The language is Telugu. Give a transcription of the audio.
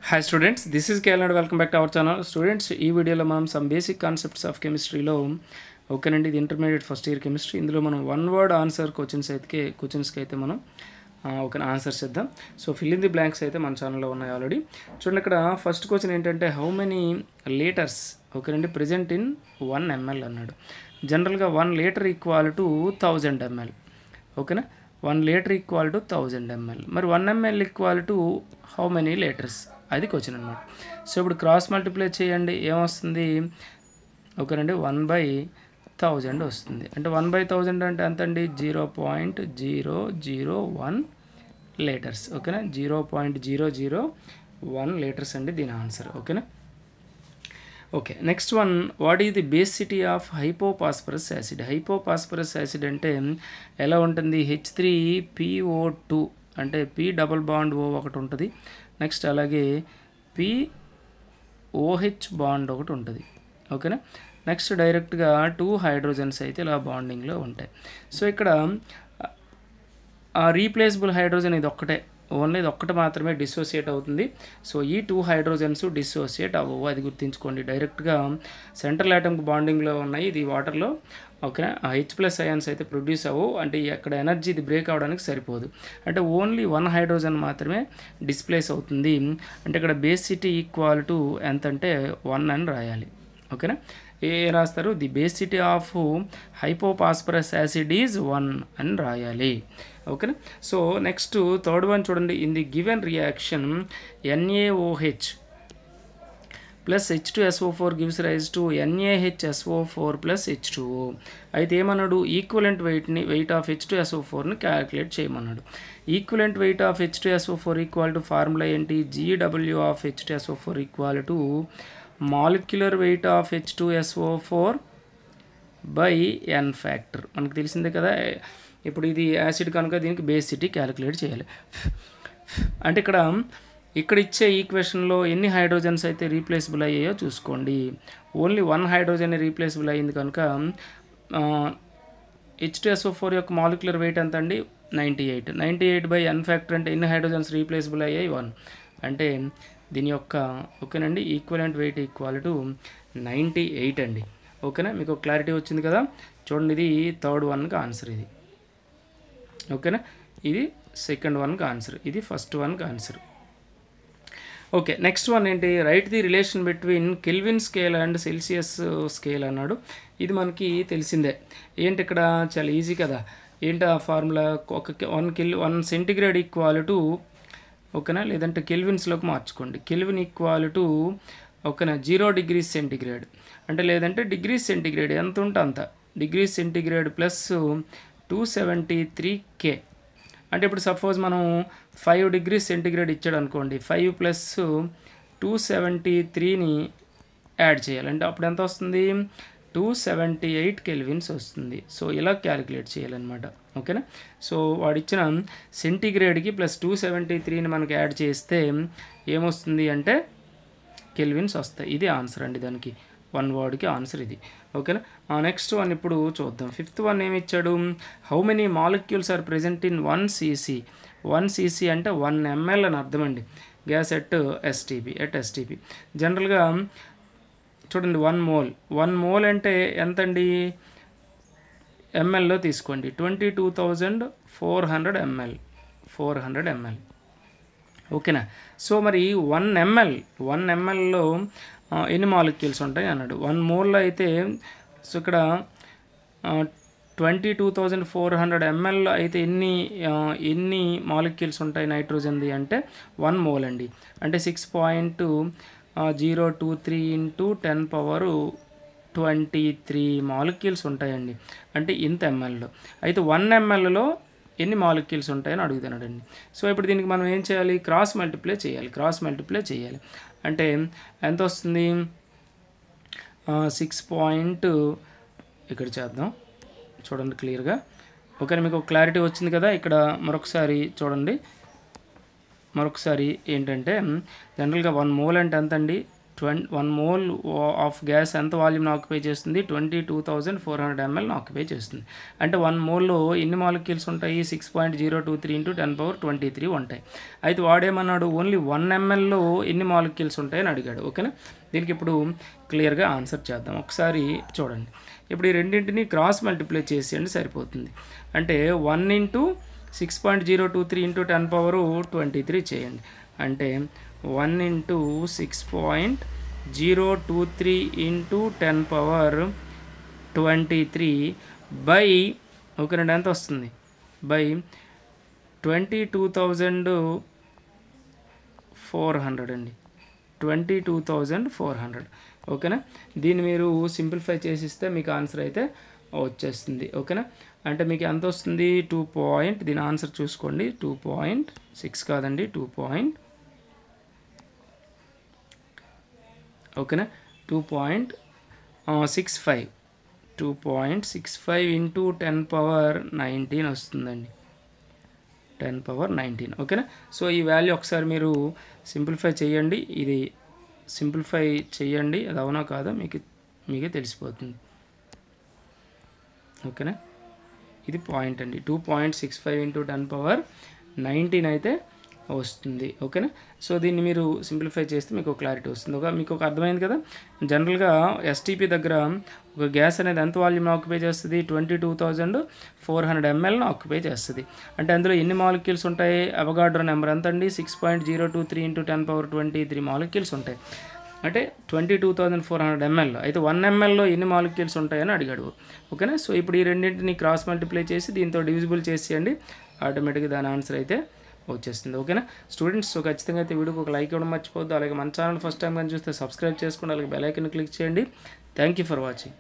Hi students, this is Kale and welcome back to our channel. Students, ఈ వీడియోలో మనం some basic concepts of chemistry లో ఓకేనండి, ఇది ఇంటర్మీడియట్ ఫస్ట్ ఇయర్ కెమిస్ట్రీ. ఇందులో మనం వన్ వర్డ్ ఆన్సర్ క్వశ్చన్స్కి అయితే మనం ఒక ఆన్సర్స్ ఇద్దాం. So fill in the blanks అయితే మన ఛానల్లో ఉన్నాయి ఆల్రెడీ. చూడండి, ఇక్కడ ఫస్ట్ క్వశ్చన్ ఏంటంటే హౌ మెనీ లీటర్స్ ఓకేనండి ప్రెజెంట్ ఇన్ 1 ml అన్నాడు. జనరల్గా 1 లీటర్ ఈక్వల్ టు 1000 ml. ఓకేనా, 1 లీటర్ ఈక్వల్ టు 1000 ml. మరి 1 ml equal to how many litres, అది క్వశ్చన్ అనమాట. సో ఇప్పుడు క్రాస్ మల్టిప్లై చేయండి, ఏమొస్తుంది ఓకేనండి, 1/1000 వస్తుంది. అంటే 1/1000 అంటే ఎంత అండి, 0.001 లీటర్స్. ఓకేనా, 0.001 లీటర్స్ అండి దీని ఆన్సర్. ఓకేనా. Okay, next one, what is the basicity of hypophosphorous acid. Hypophosphorous acid అంటే ఎలా ఉంటుంది, H3PO2 అంటే P డబుల్ బాండ్ O ఒకటి ఉంటుంది, నెక్స్ట్ అలాగే POH బాండ్ ఒకటి ఉంటుంది. ఓకేనా, నెక్స్ట్ డైరెక్ట్గా 2 హైడ్రోజన్స్ అయితే ఇలా బాండింగ్లో ఉంటాయి. సో ఇక్కడ రీప్లేసబుల్ హైడ్రోజన్ ఇది ఒక్కటే, ఓన్లీ ఇది ఒక్కటి మాత్రమే డిసోసియేట్ అవుతుంది. సో ఈ 2 హైడ్రోజన్స్ డిసోసియేట్ అవ్వవు, అది గుర్తుంచుకోండి. డైరెక్ట్గా సెంట్రల్ ఆటమ్కి బాండింగ్లో ఉన్నాయి, ఇది వాటర్లో. ఓకే, H+ అయాన్స్ అయితే ప్రొడ్యూస్ అవ్వవు, అంటే అక్కడ ఎనర్జీ ఇది బ్రేక్ అవ్వడానికి సరిపోదు. అంటే ఓన్లీ 1 హైడ్రోజన్ మాత్రమే డిస్ప్లేస్ అవుతుంది. అంటే ఇక్కడ బేసిటీ ఈక్వల్ టు ఎంత అంటే 1 అని రాయాలి. ఓకేనా, ఏ రాస్తారు, the basicity of hypophosphorous acid is 1 అని రాయాలి. ఓకేనా. సో నెక్స్ట్ థర్డ్ వన్ చూడండి, in the given reaction NaOH plus H2SO4 gives rise to NaHSO4 plus H2O. అయితే ఏమన్నాడు, ఈక్వలెంట్ వెయిట్ ఆఫ్ H2SO4ని క్యాలిక్యులేట్ చేయమన్నాడు. Equivalent weight of H2SO4 equal to formula ఏంటి, GW of H2SO4 equal to molecular weight of H2SO4 by N factor. మనకు తెలిసిందే కదా. ఇప్పుడు ఇది యాసిడ్ కనుక దీనికి బేసిటీ క్యాలిక్యులేట్ చేయాలి. అంటే ఇక్కడ ఇచ్చే ఈక్వేషన్లో ఎన్ని హైడ్రోజన్స్ అయితే రీప్లేసబుల్ అయ్యాయో చూసుకోండి. ఓన్లీ 1 హైడ్రోజన్ రీప్లేసబుల్ అయ్యింది కనుక H2SO4 యొక్క మాలిక్యులర్ వెయిట్ ఎంత అండి, 98 బై N ఫ్యాక్టర్ అంటే ఎన్ని హైడ్రోజన్స్ రీప్లేసబుల్ అయ్యాయి, 1. అంటే దీని యొక్క ఓకేనండి ఈక్వలెంట్ వెయిట్ ఈక్వల్ టు 98 అండి. ఓకేనా, మీకు క్లారిటీ వచ్చింది కదా. చూడండి, ఇది థర్డ్ వన్కి ఆన్సర్ ఇది. ఓకేనా, ఇది సెకండ్ వన్కి ఆన్సర్, ఇది ఫస్ట్ వన్కి ఆన్సర్. ఓకే, నెక్స్ట్ వన్ ఏంటి, right the relation between kelvin scale and Celsius scale అన్నాడు. ఇది మనకి తెలిసిందే. ఏంటి ఇక్కడ చాలా ఈజీ కదా. ఏంటి ఆ ఫార్ములా, ఒక 1 సెంటిగ్రేడ్ ఈక్వల్ టు ఓకేనా, లేదంటే కెల్విన్స్లోకి మార్చుకోండి. కెల్విన్ ఈక్వల్ టు ఓకేనా 0 degrees సెంటిగ్రేడ్, అంటే లేదంటే డిగ్రీస్ సెంటిగ్రేడ్ ఎంత ఉంటే అంత, డిగ్రీస్ సెంటిగ్రేడ్ ప్లస్ 273 K. అంటే ఇప్పుడు సపోజ్ మనం 5 degrees సెంటిగ్రేడ్ ఇచ్చాడు అనుకోండి, 5 ప్లస్ 273ని యాడ్ చేయాలంటే అప్పుడు ఎంత వస్తుంది, 278 కెల్విన్స్ వస్తుంది. సో ఇలా క్యాలిక్యులేట్ చేయాలన్నమాట. ఓకేనా. సో వాడిచ్చిన సెంటిగ్రేడ్కి ప్లస్ 273ని మనకి యాడ్ చేస్తే ఏమొస్తుంది అంటే కెల్విన్స్ వస్తాయి. ఇది ఆన్సర్ అండి, దానికి 1 వర్డ్కి ఆన్సర్ ఇది. ఓకేనా. నెక్స్ట్ వన్ ఇప్పుడు చూద్దాం. ఫిఫ్త్ వన్ ఏమి ఇచ్చాడు, how many molecules are present in 1 cc. 1 cc అంటే 1 ml అని అర్థం అండి, గ్యాస్ ఎట్ STP. జనరల్గా చూడండి, 1 mole అంటే ఎంతండి, ఎంఎల్లో తీసుకోండి, 22,400 ml. ఓకేనా. సో మరి 1 mlలో ఎన్ని మాలిక్యూల్స్ ఉంటాయి అన్నాడు. 1 mole అయితే సో ఇక్కడ 22,400 ml అయితే ఎన్ని మాలిక్యూల్స్ ఉంటాయి నైట్రోజన్ది అంటే 1 mole అండి. అంటే 6.023 × 10⁻23 మాలిక్యూల్స్ ఉంటాయండి. అంటే ఇంత ఎంఎల్లో. అయితే 1 mlలో ఎన్ని మాలిక్యూల్స్ ఉంటాయని అడుగుతున్నాడండి. సో ఇప్పుడు దీనికి మనం ఏం చేయాలి, క్రాస్ మల్టిప్లై చేయాలి. అంటే ఎంత వస్తుంది, 6. ఇక్కడ చేద్దాం చూడండి క్లియర్గా. ఓకే, మీకు క్లారిటీ వచ్చింది కదా. ఇక్కడ మరొకసారి చూడండి, ఏంటంటే జనరల్గా 1 mole అంటే ఎంత అండి, 1 మోల్ ఆఫ్ గ్యాస్ ఎంత వాల్యూమ్ని ఆక్యుపై చేస్తుంది? 22,400 mlని ఆక్యుపై చేస్తుంది. అంటే 1 మోల్లో ఎన్ని మాలిక్యూల్స్ ఉంటాయి? 6.023 × 10⁻23 ఉంటాయి. అయితే వాడేమన్నాడు? ఓన్లీ 1 mlలో ఎన్ని మాలిక్యూల్స్ ఉంటాయని అడిగాడు. ఓకేనా? దీనికి ఇప్పుడు క్లియర్గా ఆన్సర్ చేద్దాం. ఒకసారి చూడండి. ఇప్పుడు ఈ రెండింటిని క్రాస్ మల్టిప్లై చేసేయండి, సరిపోతుంది. అంటే 1 × 6.023 × 10⁻23 చేయండి. అంటే 1 × 6.023 × 10⁻23 బై ఓకేనండి ఎంత వస్తుంది? బై 22,400 అండి. 22,400. ఓకేనా? దీన్ని మీరు సింప్లిఫై చేసిస్తే మీకు ఆన్సర్ అయితే వచ్చేస్తుంది. ఓకేనా? అంటే మీకు ఎంత వస్తుంది? 2 దీని ఆన్సర్ చూసుకోండి. 2.6 కాదండి, 2. ఓకేనా? 2.65 × 10⁻19 వస్తుందండి. 10⁻19. ఓకేనా? సో ఈ వాల్యూ ఒకసారి మీరు సింప్లిఫై చేయండి. ఇది సింప్లిఫై చేయండి, అది అవునా కాదో మీకే తెలిసిపోతుంది. ఓకేనా? ఇది పాయింట్ అండి. 2.65 × 10⁻19 అయితే వస్తుంది. ఓకేనా? సో దీన్ని మీరు సింప్లిఫై చేస్తే మీకు క్లారిటీ వస్తుంది. మీకు ఒక అర్థమైంది కదా? జనరల్గా ఎస్టీపీ దగ్గర ఒక గ్యాస్ అనేది ఎంత వాల్యూమ్ని ఆక్యుపై చేస్తుంది? 22,400 mlని ఆక్యుపై చేస్తుంది. అంటే అందులో ఎన్ని మాలిక్యూల్స్ ఉంటాయి? అవగాడ్రో నెంబర్ ఎంత అండి? 6.023 × 10⁻23 మాలిక్యూల్స్ ఉంటాయి. అంటే 22,400 ml. అయితే 1 mlలో ఎన్ని మాలిక్యూల్స్ ఉంటాయని అడిగాడు. ఓకేనా? సో ఇప్పుడు ఈ రెండింటిని క్రాస్ మల్టిప్లై చేసి దీంతో డివిజిబుల్ చేసేయండి, ఆటోమేటిక్గా దాని ఆన్సర్ అయితే వచ్చేస్తుంది. ఓకేనా స్టూడెంట్స్? సో ఖచ్చితంగా అయితే వీడియోకి ఒక లైక్ ఇవ్వడం మర్చిపోద్దు. అలాగే మన ఛానల్ ఫస్ట్ టైం కానీ చూస్తే సబ్స్క్రైబ్ చేసుకోండి, అలాగే బెల్ ఐకాన్ క్లిక్ చేయండి. Thank you for watching.